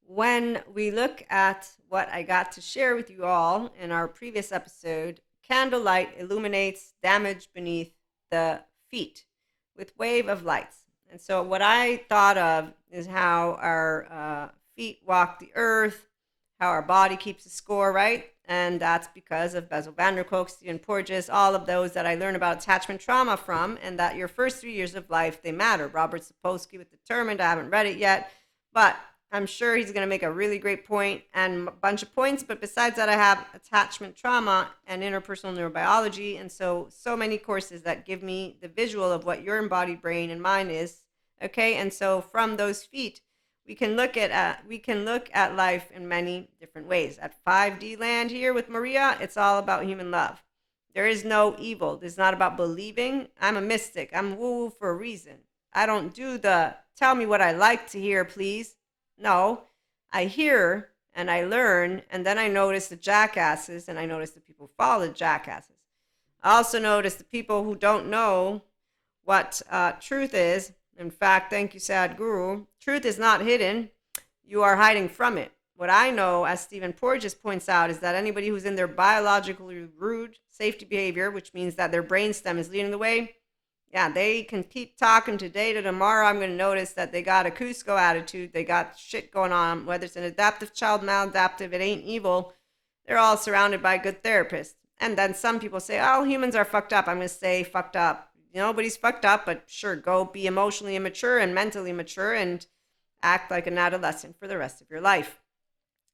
When we look at what I got to share with you all in our previous episode, candlelight illuminates damage beneath the feet with wave of lights. And so, what I thought of is how our feet walk the earth, how our body keeps a score, right? And that's because of Bessel van der Kolk, Stephen Porges, all of those that I learned about attachment trauma from, and that your first 3 years of life, they matter. Robert Sapolsky with Determined, I haven't read it yet, but I'm sure he's going to make a really great point and a bunch of points. But besides that, I have attachment trauma and interpersonal neurobiology. And so many courses that give me the visual of what your embodied brain and mind is. Okay. And so from those feet, we can look at life in many different ways. At 5D land here with Maria, it's all about human love. There is no evil. It's not about believing. I'm a mystic. I'm woo-woo for a reason. I don't do the tell me what I like to hear, please. No, I hear and I learn, and then I notice the jackasses, and I notice the people who follow the jackasses. I also notice the people who don't know what truth is. In fact, thank you, Sadhguru. Truth is not hidden. You are hiding from it. What I know, as Stephen Porges points out, is that anybody who's in their biologically rude safety behavior, which means that their brainstem is leading the way, yeah, they can keep talking today to tomorrow. I'm going to notice that they got a Cusco attitude. They got shit going on, whether it's an adaptive child, maladaptive, it ain't evil. They're all surrounded by good therapists. And then some people say, oh, humans are fucked up. I'm going to say fucked up. Nobody's fucked up, but sure, go be emotionally immature and mentally mature and act like an adolescent for the rest of your life.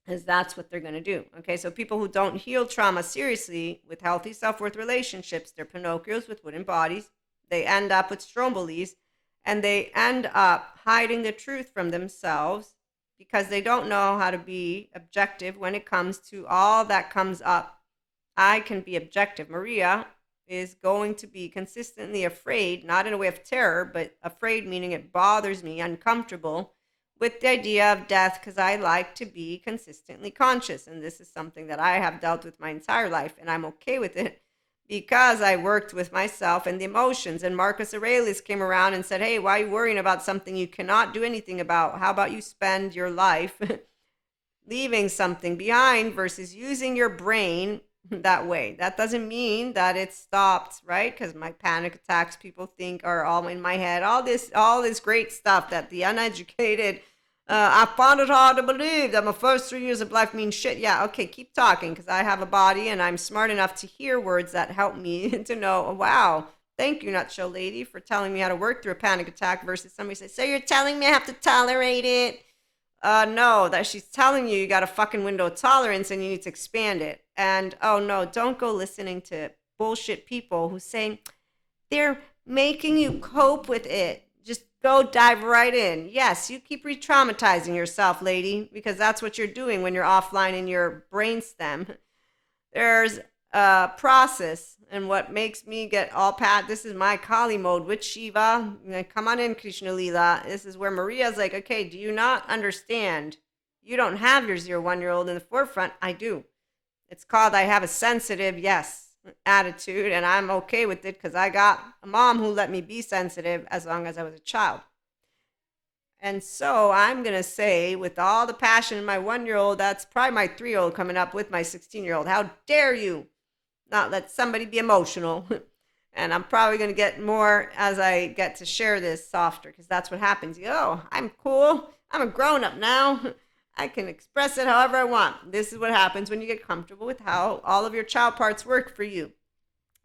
Because that's what they're going to do. Okay, so people who don't heal trauma seriously with healthy self worth relationships, they're Pinocchios with wooden bodies. They end up with Strombolis, and they end up hiding the truth from themselves because they don't know how to be objective when it comes to all that comes up. I can be objective. Maria is going to be consistently afraid, not in a way of terror, but afraid meaning it bothers me, uncomfortable with the idea of death because I like to be consistently conscious. And this is something that I have dealt with my entire life, and I'm okay with it because I worked with myself and the emotions. And Marcus Aurelius came around and said, hey, why are you worrying about something you cannot do anything about? How about you spend your life leaving something behind versus using your brain that way? That doesn't mean that it stopped, right? Because my panic attacks, people think, are all in my head. All this great stuff that the uneducated, I found it hard to believe that my first 3 years of life means shit. Yeah, okay, keep talking because I have a body and I'm smart enough to hear words that help me to know, oh, wow, thank you, Nutshell Lady, for telling me how to work through a panic attack versus somebody say, so you're telling me I have to tolerate it? No, that she's telling you got a fucking window of tolerance and you need to expand it. And oh no, don't go listening to bullshit people who say they're making you cope with it. Just go dive right in. Yes, you keep re traumatizing yourself, lady, because that's what you're doing when you're offline in your brainstem. There's a process, and what makes me get all pat. This is my Kali mode with Shiva. Come on in, Krishna Lila. This is where Maria's like, okay, do you not understand? You don't have your 0 1 year old in the forefront. I do. It's called I have a sensitive, yes, attitude, and I'm okay with it because I got a mom who let me be sensitive as long as I was a child. And so I'm going to say, with all the passion in my 1 year old, that's probably my 3 year old coming up with my 16-year-old. How dare you not let somebody be emotional? And I'm probably going to get more as I get to share this softer because that's what happens. Oh, I'm cool. I'm a grown up now. I can express it however I want. This is what happens when you get comfortable with how all of your child parts work for you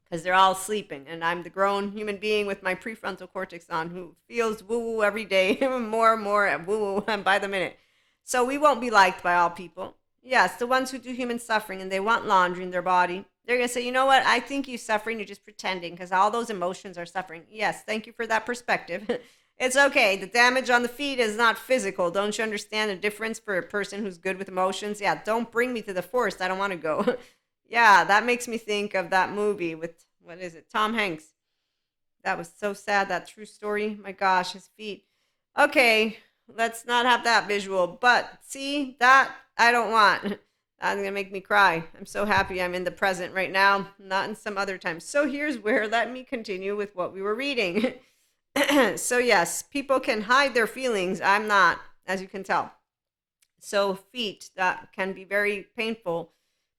because they're all sleeping. And I'm the grown human being with my prefrontal cortex on who feels woo woo every day, more and more woo woo by the minute. So we won't be liked by all people. Yes, the ones who do human suffering and they want laundry in their body, they're going to say, you know what? I think you're suffering. You're just pretending because all those emotions are suffering. Yes, thank you for that perspective. It's okay. The damage on the feet is not physical. Don't you understand the difference for a person who's good with emotions? Yeah, don't bring me to the forest. I don't want to go. Yeah, that makes me think of that movie with, what is it, Tom Hanks. That was so sad, that true story. My gosh, his feet. Okay, let's not have that visual. But see, that I don't want. That's going to make me cry. I'm so happy I'm in the present right now, not in some other time. So here's where let me continue with what we were reading. So, yes, people can hide their feelings. I'm not, as you can tell. So feet that can be very painful.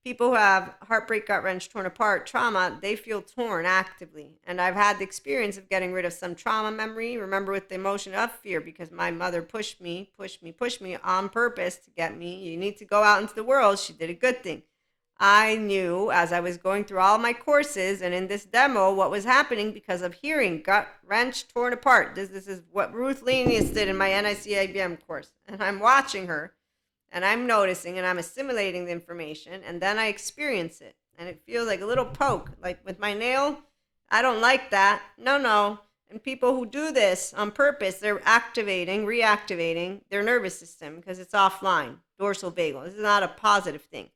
People who have heartbreak, gut wrench, torn apart, trauma, they feel torn actively. And I've had the experience of getting rid of some trauma memory. Remember with the emotion of fear, because my mother pushed me, pushed me, pushed me on purpose to get me. You need to go out into the world. She did a good thing. I knew as I was going through all my courses and in this demo what was happening because of hearing, gut wrench, torn apart. This is what Ruth Lenius did in my NICIBM course. And I'm watching her and I'm noticing and I'm assimilating the information and then I experience it. And it feels like a little poke, like with my nail. I don't like that. No, no. And people who do this on purpose, they're activating, reactivating their nervous system because it's offline, dorsal vagal. This is not a positive thing.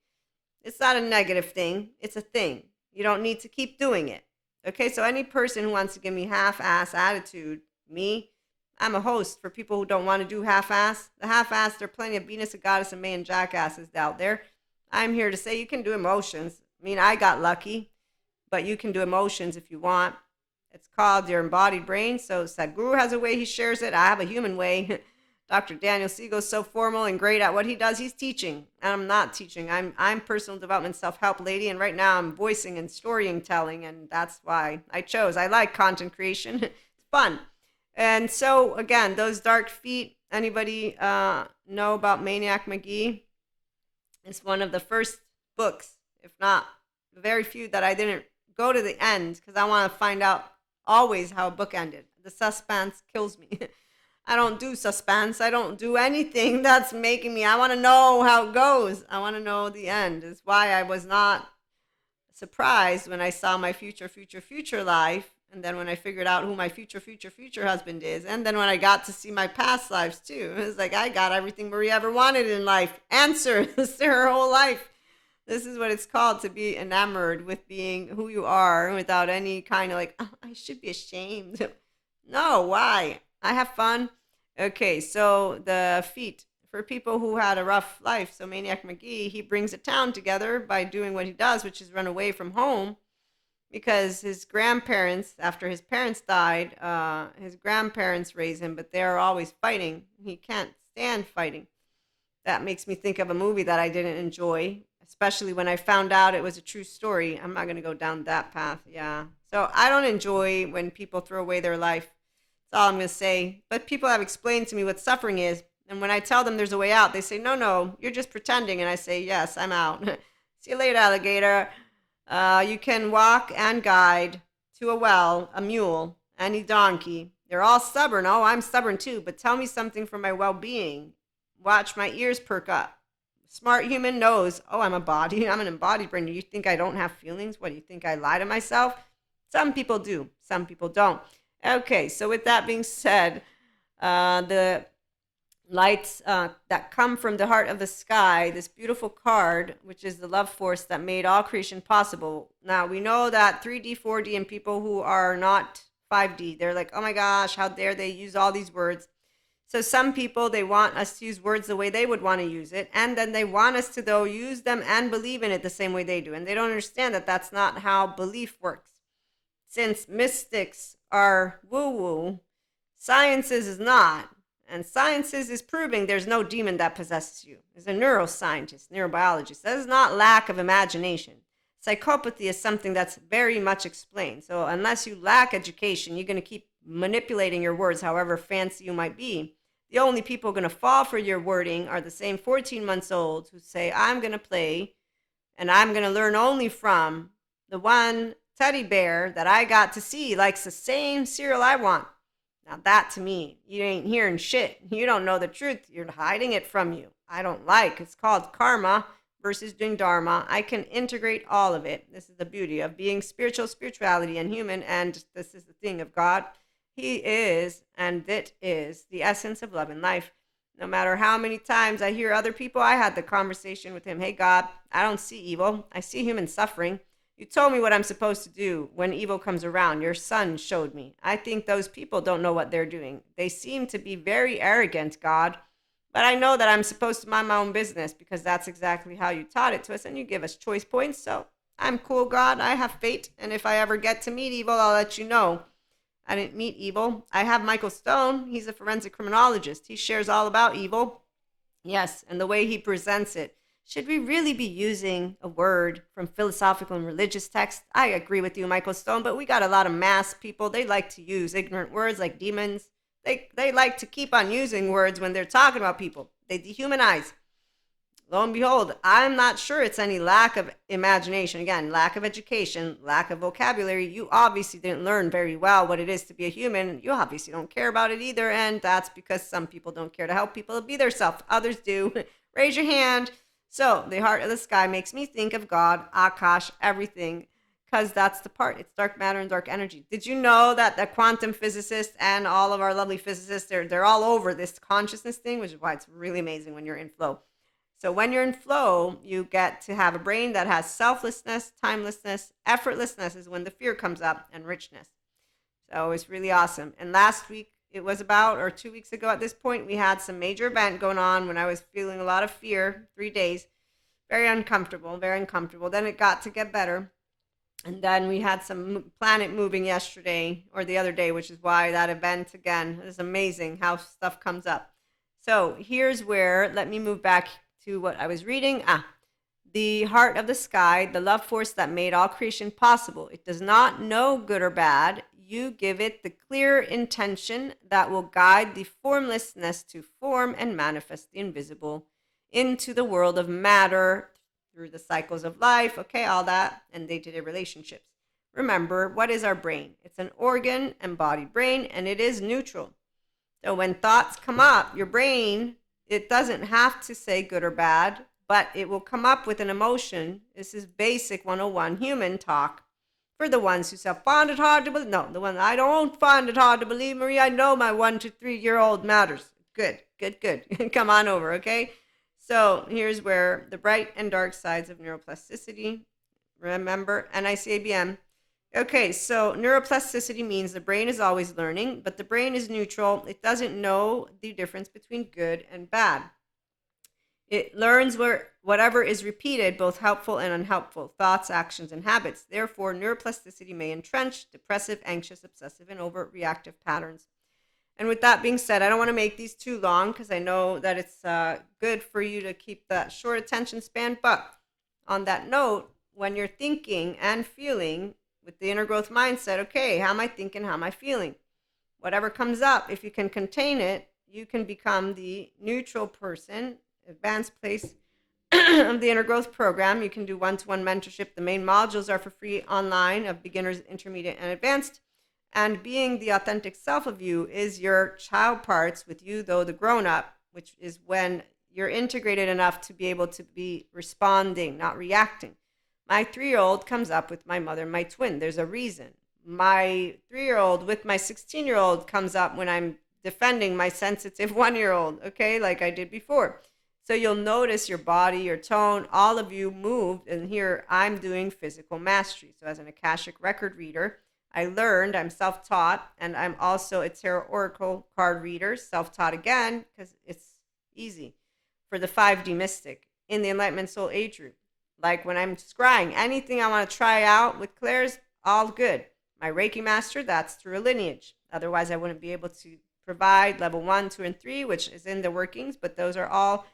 It's not a negative thing. It's a thing. You don't need to keep doing it. Okay, so any person who wants to give me half-ass attitude, me, I'm a host for people who don't want to do half-ass. The half-ass, there are plenty of Venus, a goddess, and Mayan jackasses out there. I'm here to say you can do emotions. I mean, I got lucky, but you can do emotions if you want. It's called your embodied brain. So Sadhguru has a way he shares it. I have a human way. Dr. Daniel Siegel is so formal and great at what he does. He's teaching, and I'm not teaching. I'm personal development, self-help lady, and right now I'm voicing and storytelling, and that's why I chose. I like content creation. It's fun. And so again, those dark feet. Anybody know about Maniac McGee? It's one of the first books, if not the very few, that I didn't go to the end because I want to find out always how a book ended. The suspense kills me. I don't do suspense. I don't do anything that's making me. I want to know how it goes. I want to know the end. It's why I was not surprised when I saw my future life. And then when I figured out who my future husband is. And then when I got to see my past lives too. It was like I got everything Maria ever wanted in life. Answers to her whole life. This is what it's called to be enamored with being who you are without any kind of like, oh, I should be ashamed. No, why? I have fun. Okay, so the feet for people who had a rough life. So Maniac McGee, he brings a town together by doing what he does, which is run away from home because his grandparents, after his parents died, his grandparents raised him, but they're always fighting. He can't stand fighting. That makes me think of a movie that I didn't enjoy, especially when I found out it was a true story. I'm not going to go down that path. Yeah. So I don't enjoy when people throw away their life. That's all I'm going to say. But people have explained to me what suffering is. And when I tell them there's a way out, they say, no, no, you're just pretending. And I say, yes, I'm out. See you later, alligator. You can walk and guide to a well, a mule, any donkey. They're all stubborn. Oh, I'm stubborn too. But tell me something for my well-being. Watch my ears perk up. Smart human knows, oh, I'm a body. I'm an embodied brain. Do you think I don't have feelings? What, do you think I lie to myself? Some people do. Some people don't. Okay, so with that being said, the lights that come from the heart of the sky, this beautiful card, which is the love force that made all creation possible. Now, we know that 3D, 4D, and people who are not 5D, they're like, oh my gosh, how dare they use all these words. So some people, they want us to use words the way they would want to use it, and then they want us to, though, use them and believe in it the same way they do. And they don't understand that that's not how belief works. Since mystics are woo-woo, sciences is not. And sciences is proving there's no demon that possesses you. As a neuroscientist, neurobiologist, that is not lack of imagination. Psychopathy is something that's very much explained. So unless you lack education, you're going to keep manipulating your words, however fancy you might be. The only people going to fall for your wording are the same 14 months old who say, I'm going to play and I'm going to learn only from the one teddy bear that I got to see likes the same cereal I want. Now that to me, you ain't hearing shit. You don't know the truth. You're hiding it from you. I don't like. It's called karma versus doing dharma. I can integrate all of it. This is the beauty of being spiritual, spirituality, and human. And this is the thing of God. He is, and it is, the essence of love and life. No matter how many times I hear other people, I had the conversation with him. Hey, God, I don't see evil. I see human suffering. You told me what I'm supposed to do when evil comes around. Your son showed me. I think those people don't know what they're doing. They seem to be very arrogant, God. But I know that I'm supposed to mind my own business because that's exactly how you taught it to us. And you give us choice points. So I'm cool, God. I have fate. And if I ever get to meet evil, I'll let you know. I didn't meet evil. I have Michael Stone. He's a forensic criminologist. He shares all about evil. Yes, and the way he presents it. Should we really be using a word from philosophical and religious text? I agree with you, Michael Stone, but we got a lot of mass people. They like to use ignorant words like demons. They like to keep on using words when they're talking about people. They dehumanize. Lo and behold, I'm not sure it's any lack of imagination. Again, lack of education, lack of vocabulary. You obviously didn't learn very well what it is to be a human. You obviously don't care about it either. And that's because some people don't care to help people be themselves. Others do. Raise your hand. So, the heart of the sky makes me think of God, Akash, everything, because that's the part. It's dark matter and dark energy. Did you know that the quantum physicists and all of our lovely physicists, they're all over this consciousness thing, which is why it's really amazing when you're in flow. So when you're in flow, you get to have a brain that has selflessness, timelessness, effortlessness is when the fear comes up, and richness. So it's really awesome. And last week, it was about, or 2 weeks ago at this point, we had some major event going on when I was feeling a lot of fear, 3 days, very uncomfortable, very uncomfortable. Then it got to get better. And then we had some planet moving yesterday or the other day, which is why that event again is amazing how stuff comes up. So here's where, let me move back to what I was reading. The heart of the sky, the love force that made all creation possible. It does not know good or bad. You give it the clear intention that will guide the formlessness to form and manifest the invisible into the world of matter through the cycles of life, okay, all that, and day-to-day relationships. Remember, what is our brain? It's an organ embodied brain, and it is neutral. So when thoughts come up, your brain, it doesn't have to say good or bad, but it will come up with an emotion. This is basic 101 human talk for the ones who say, find it hard to believe. No, the one, I don't find it hard to believe, Marie. I know my 1 to 3-year-old matters. Good. Come on over, okay? So here's where the bright and dark sides of neuroplasticity. Remember, NICABM. Okay, so neuroplasticity means the brain is always learning, but the brain is neutral. It doesn't know the difference between good and bad. It learns whatever is repeated, both helpful and unhelpful, thoughts, actions, and habits. Therefore, neuroplasticity may entrench depressive, anxious, obsessive, and overreactive patterns. And with that being said, I don't want to make these too long because I know that it's good for you to keep that short attention span. But on that note, when you're thinking and feeling with the inner growth mindset, okay, how am I thinking? How am I feeling? Whatever comes up, if you can contain it, you can become the neutral person, advanced place of the inner growth program. You can do one-to-one mentorship. The main modules are for free online of beginners, intermediate, and advanced. And being the authentic self of you is your child parts with you, though the grown up, which is when you're integrated enough to be able to be responding, not reacting. My 3-year-old comes up with my mother and my twin. There's a reason. My 3-year-old with my 16-year-old comes up when I'm defending my sensitive 1-year-old, okay, like I did before. So you'll notice your body, your tone, all of you moved. And here I'm doing physical mastery. So as an Akashic record reader, I learned, I'm self-taught, and I'm also a tarot oracle card reader, self-taught again, because it's easy for the 5D mystic in the Enlightenment Soul Age group. Like when I'm scrying, anything I want to try out with Claire's, all good. My Reiki master, that's through a lineage. Otherwise, I wouldn't be able to provide level 1, 2, and 3, which is in the workings, but those are all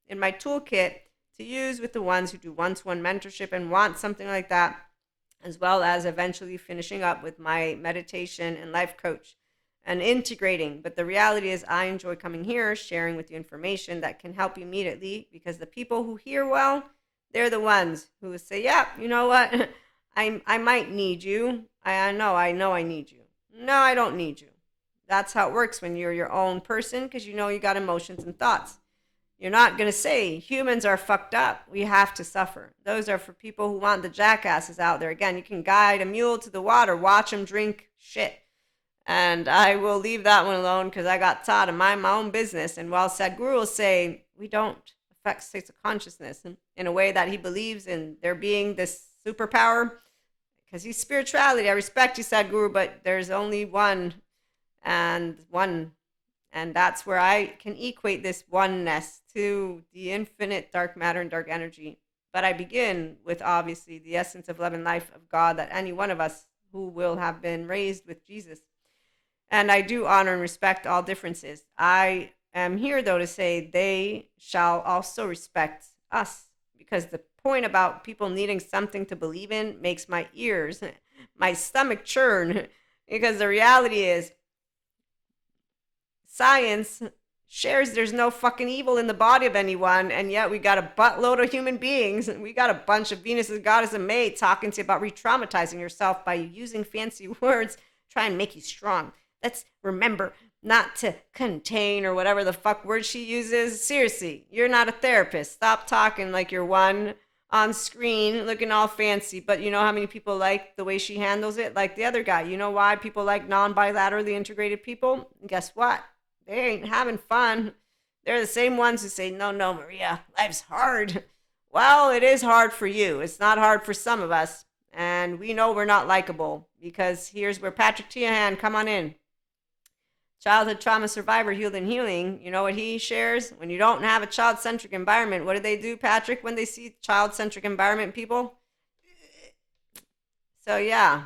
in my toolkit to use with the ones who do one-to-one mentorship and want something like that, as well as eventually finishing up with my meditation and life coach and integrating. But the reality is I enjoy coming here, sharing with you information that can help you immediately, because the people who hear well, they're the ones who say, yeah, you know what? I might need you. I know I need you. No, I don't need you. That's how it works when you're your own person, because you know you got emotions and thoughts. You're not going to say humans are fucked up. We have to suffer. Those are for people who want the jackasses out there. Again, you can guide a mule to the water, watch them drink shit. And I will leave that one alone because I got taught to mind my own business. And while Sadhguru will say we don't affect states of consciousness in a way that he believes in there being this superpower, because he's spirituality. I respect you, Sadhguru, but there's only one. And that's where I can equate this oneness to the infinite dark matter and dark energy. But I begin with, obviously, the essence of love and life of God that any one of us who will have been raised with Jesus. And I do honor and respect all differences. I am here, though, to say they shall also respect us, because the point about people needing something to believe in makes my ears, my stomach churn, because the reality is science shares there's no fucking evil in the body of anyone, and yet we got a buttload of human beings, and we got a bunch of Venus's goddess and May talking to you about re-traumatizing yourself by using fancy words, try and make you strong. Let's remember not to contain or whatever the fuck word she uses. Seriously, you're not a therapist. Stop talking like you're one on screen looking all fancy. But you know how many people like the way she handles it? Like the other guy. You know why people like non-bilaterally integrated people? And guess what? They ain't having fun. They're the same ones who say, no, no, Maria, life's hard. Well, it is hard for you. It's not hard for some of us. And we know we're not likable, because here's where Patrick Teahan, come on in. Childhood trauma survivor, healed and healing. You know what he shares? When you don't have a child-centric environment, what do they do, Patrick, when they see child-centric environment people? So yeah,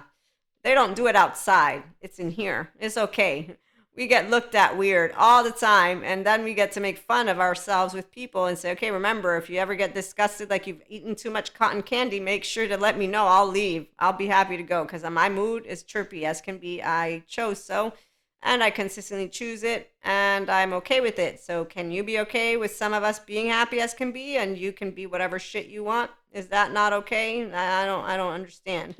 they don't do it outside. It's in here. It's okay. We get looked at weird all the time, and then we get to make fun of ourselves with people and say, okay, remember, if you ever get disgusted like you've eaten too much cotton candy, make sure to let me know. I'll leave. I'll be happy to go, because my mood is chirpy as can be. I chose so, and I consistently choose it, and I'm okay with it. So can you be okay with some of us being happy as can be, and you can be whatever shit you want? Is that not okay? I don't understand.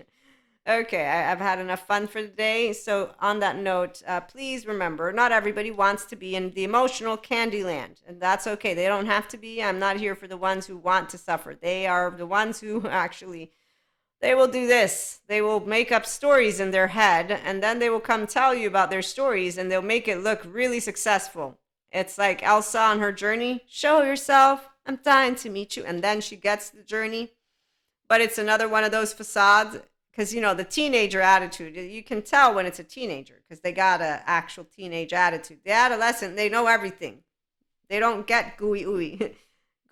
Okay, I've had enough fun for the day. So on that note, please remember, not everybody wants to be in the emotional candy land, and that's okay. They don't have to be. I'm not here for the ones who want to suffer. They are the ones who actually, they will do this. They will make up stories in their head, and then they will come tell you about their stories, and they'll make it look really successful. It's like Elsa on her journey. Show yourself. I'm dying to meet you. And then she gets the journey. But it's another one of those facades, because, you know, the teenager attitude, you can tell when it's a teenager, because they got an actual teenage attitude. The adolescent, they know everything. They don't get gooey ooey.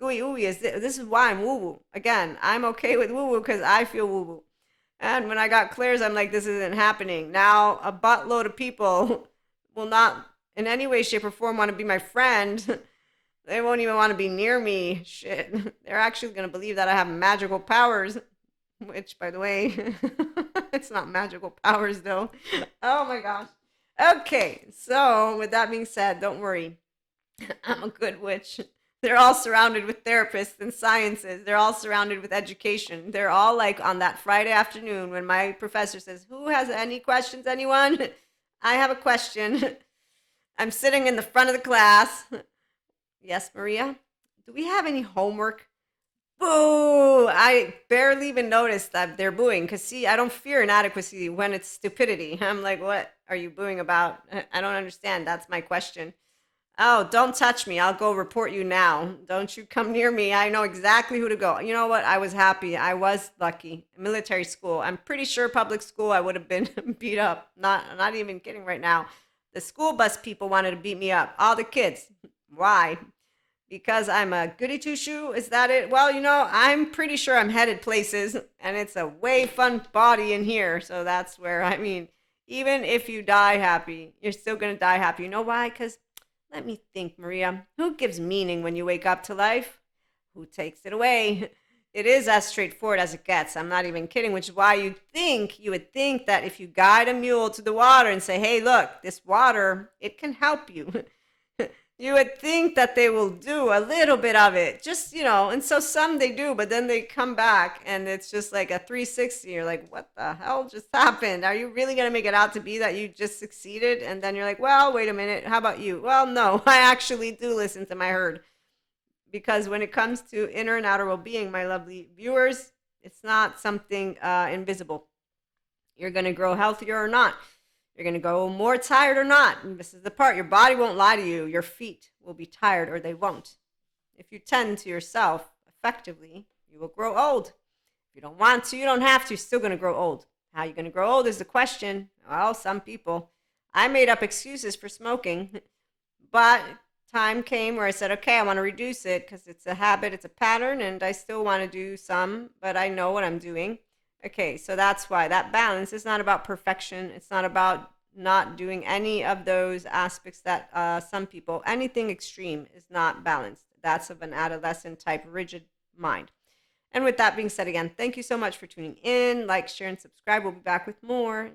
Gooey ooey is, this is why I'm woo woo. Again, I'm okay with woo woo because I feel woo woo. And when I got clears, I'm like, this isn't happening. Now, a buttload of people will not in any way, shape, or form want to be my friend. They won't even want to be near me. Shit. They're actually going to believe that I have magical powers. Which, by the way, it's not magical powers, though. Oh, my gosh. Okay, so with that being said, don't worry. I'm a good witch. They're all surrounded with therapists and sciences. They're all surrounded with education. They're all like on that Friday afternoon when my professor says, who has any questions, anyone? I have a question. I'm sitting in the front of the class. Yes, Maria? Do we have any homework? Boo! I barely even noticed that they're booing, because see, I don't fear inadequacy when it's stupidity. I'm like, what are you booing about? I don't understand. That's my question. Oh, don't touch me. I'll go report you now. Don't you come near me. I know exactly who to go. You know what? I was happy. I was lucky. Military school. I'm pretty sure public school I would have been beat up. Not even kidding right now. The school bus people wanted to beat me up. All the kids. Why? Because I'm a goody two shoe? Is that it? Well, you know, I'm pretty sure I'm headed places, and it's a way fun body in here. So that's where, I mean, even if you die happy, you're still going to die happy. You know why? Because let me think, Maria. Who gives meaning when you wake up to life? Who takes it away? It is as straightforward as it gets. I'm not even kidding, which is why you would think that if you guide a mule to the water and say, hey, look, this water, it can help you. You would think that they will do a little bit of it, just, you know, and so some they do, but then they come back and it's just like a 360. You're like, what the hell just happened? Are you really going to make it out to be that you just succeeded? And then you're like, well, wait a minute. How about you? Well, no, I actually do listen to my herd, because when it comes to inner and outer well-being, my lovely viewers, it's not something invisible. You're going to grow healthier or not. You're going to go more tired or not. And this is the part. Your body won't lie to you. Your feet will be tired or they won't. If you tend to yourself effectively, you will grow old. If you don't want to, you don't have to. You're still going to grow old. How are you going to grow old is the question. Well, some people. I made up excuses for smoking. But time came where I said, okay, I want to reduce it because it's a habit, it's a pattern, and I still want to do some, but I know what I'm doing. Okay, so that's why that balance is not about perfection. It's not about not doing any of those aspects that some people, anything extreme is not balanced. That's of an adolescent type rigid mind. And with that being said, again, thank you so much for tuning in. Like, share, and subscribe. We'll be back with more.